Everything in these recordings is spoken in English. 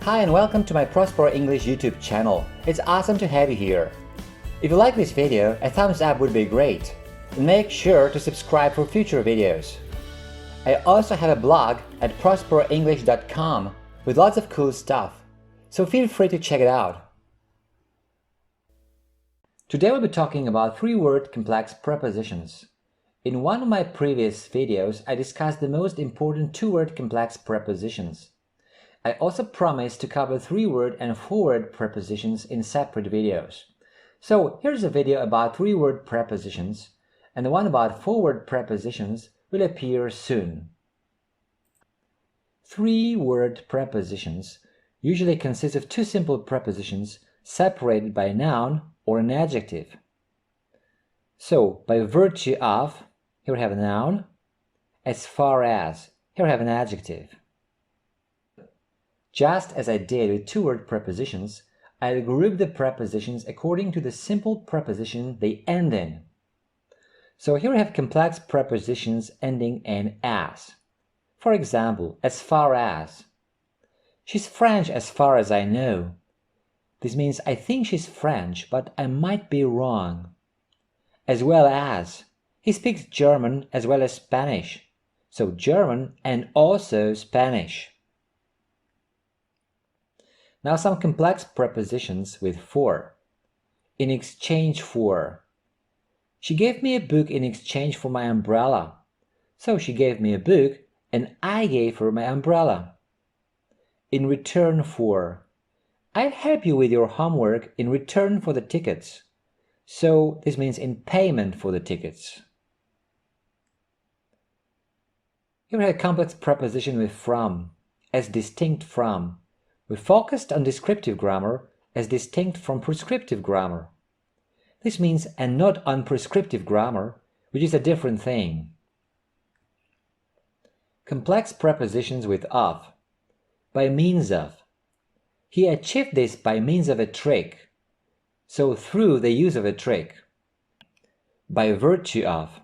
Hi and welcome to my Prosper English YouTube channel. It's awesome to have you here. If you like this video, a thumbs up would be great. And make sure to subscribe for future videos. I also have a blog at prosperinglish.com with lots of cool stuff, so feel free to check it out. Today we'll be talking about three-word complex prepositions. In one of my previous videos, I discussed the most important two-word complex prepositions. I also promised to cover three-word and four-word prepositions in separate videos. So here's a video about three-word prepositions, and the one about four-word prepositions will appear soon. Three-word prepositions usually consist of two simple prepositions separated by a noun or an adjective. So, by virtue of, here we have a noun. As far as, here we have an adjective. Just as I did with two-word prepositions, I'll group the prepositions according to the simple preposition they end in. So here we have complex prepositions ending in as. For example, as far as. She's French as far as I know. This means I think she's French, but I might be wrong. As well as. He speaks German as well as Spanish. So German and also Spanish. Now some complex prepositions with for. In exchange for. She gave me a book in exchange for my umbrella. So she gave me a book and I gave her my umbrella. In return for. I'll help you with your homework in return for the tickets. So this means in payment for the tickets. Here we have a complex preposition with from, as distinct from. We focused on descriptive grammar as distinct from prescriptive grammar. This means and not on prescriptive grammar, which is a different thing. Complex prepositions with of. By means of. He achieved this by means of a trick. So through the use of a trick. By virtue of.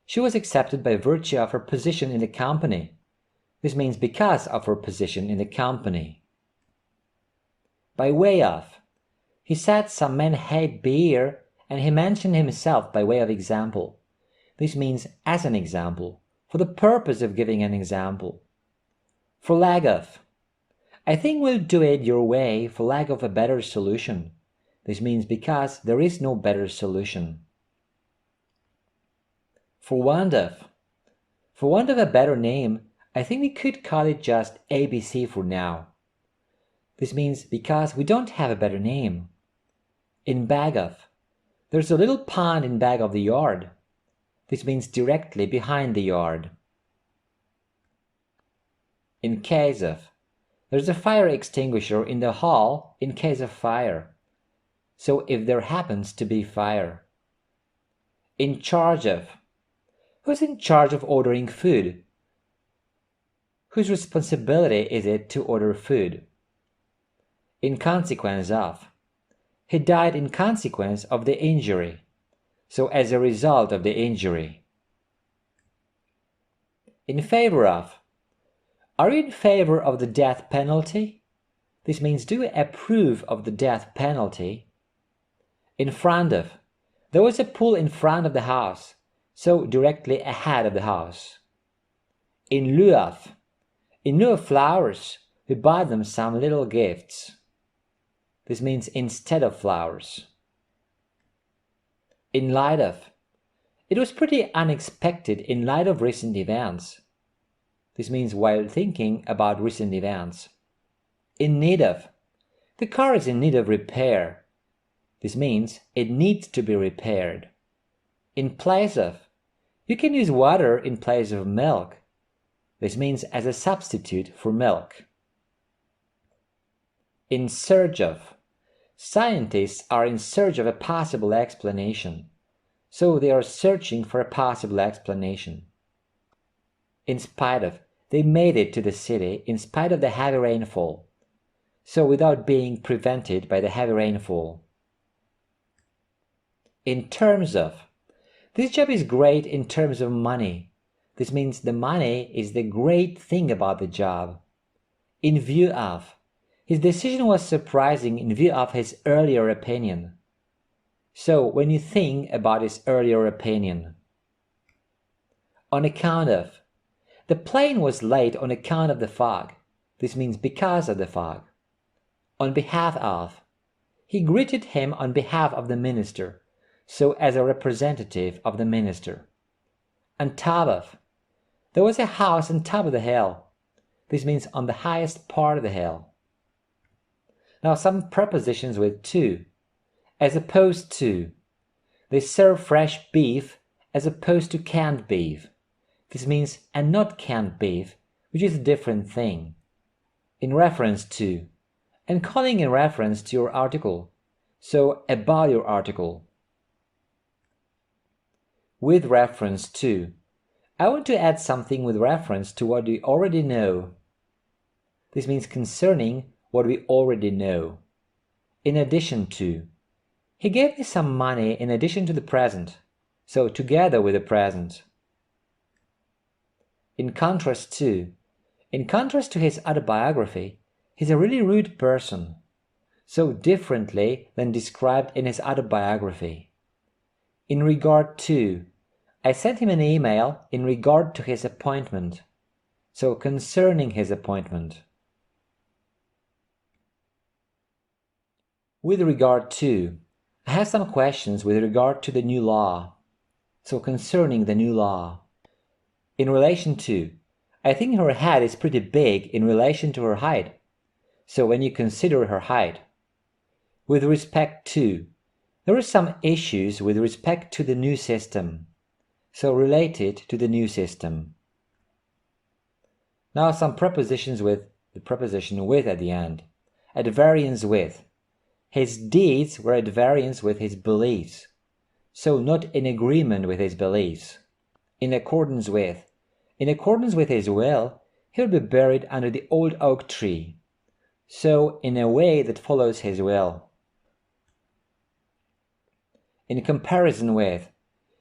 She was accepted by virtue of her position in the company. This means because of her position in the company. By way of. He said some men hate beer and he mentioned himself by way of example. This means as an example, for the purpose of giving an example. For lack of. I think we'll do it your way for lack of a better solution. This means because there is no better solution. For want of. For want of a better name, I think we could call it just ABC for now. This means because we don't have a better name. In bag of. There's a little pond in back of the yard. This means directly behind the yard. In case of. There's a fire extinguisher in the hall in case of fire. So if there happens to be fire. In charge of. Who's in charge of ordering food? Whose responsibility is it to order food? In consequence of. He died in consequence of the injury. So as a result of the injury. In favor of. Are you in favor of the death penalty? This means do you approve of the death penalty? In front of. There was a pool in front of the house, so directly ahead of the house. In lieu of. In lieu of flowers, we bought them some little gifts. This means instead of flowers. In light of. It was pretty unexpected in light of recent events. This means while thinking about recent events. In need of. The car is in need of repair. This means it needs to be repaired. In place of. You can use water in place of milk. This means as a substitute for milk. In search of. Scientists are in search of a possible explanation. So they are searching for a possible explanation. In spite of. They made it to the city in spite of the heavy rainfall. So without being prevented by the heavy rainfall. In terms of. This job is great in terms of money. This means the money is the great thing about the job. In view of. His decision was surprising in view of his earlier opinion. So when you think about his earlier opinion. On account of. The plane was late on account of the fog. This means because of the fog. On behalf of. He greeted him on behalf of the minister, so as a representative of the minister. On top of. There was a house on top of the hill. This means on the highest part of the hill. Now some prepositions with to. As opposed to. They serve fresh beef as opposed to canned beef. This means and not canned beef, which is a different thing. In reference to. And calling in reference to your article. So about your article. With reference to. I want to add something with reference to what we already know. This means concerning what we already know. In addition to. He gave me some money in addition to the present, so together with the present. In contrast to. In contrast to his autobiography, he's a really rude person, so differently than described in his autobiography. In regard to. I sent him an email in regard to his appointment, so concerning his appointment. With regard to. I have some questions with regard to the new law, so concerning the new law. In relation to. I think her head is pretty big in relation to her height, so when you consider her height. With respect to. There are some issues with respect to the new system, so related to the new system. Now some prepositions with the preposition with at the end. At variance with. His deeds were at variance with his beliefs, so not in agreement with his beliefs. In accordance with. In accordance with his will, he will be buried under the old oak tree, so in a way that follows his will. In comparison with.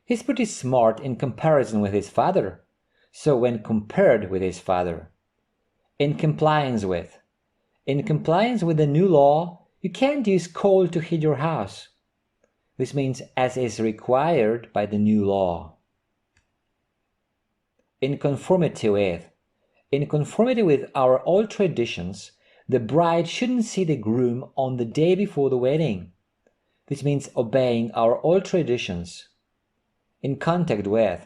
He's pretty smart in comparison with his father, so when compared with his father. In compliance with. In compliance with the new law, you can't use coal to heat your house. This means as is required by the new law. In conformity with. In conformity with our old traditions, the bride shouldn't see the groom on the day before the wedding. This means obeying our old traditions. In contact with.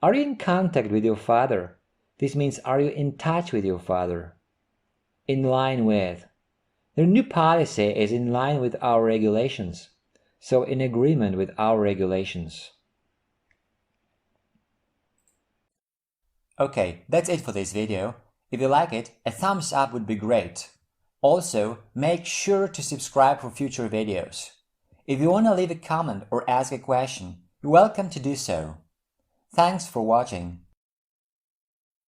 Are you in contact with your father? This means are you in touch with your father? In line with. Their new policy is in line with our regulations, so in agreement with our regulations. Okay, that's it for this video. If you like it, a thumbs up would be great. Also, make sure to subscribe for future videos. If you want to leave a comment or ask a question, you're welcome to do so. Thanks for watching.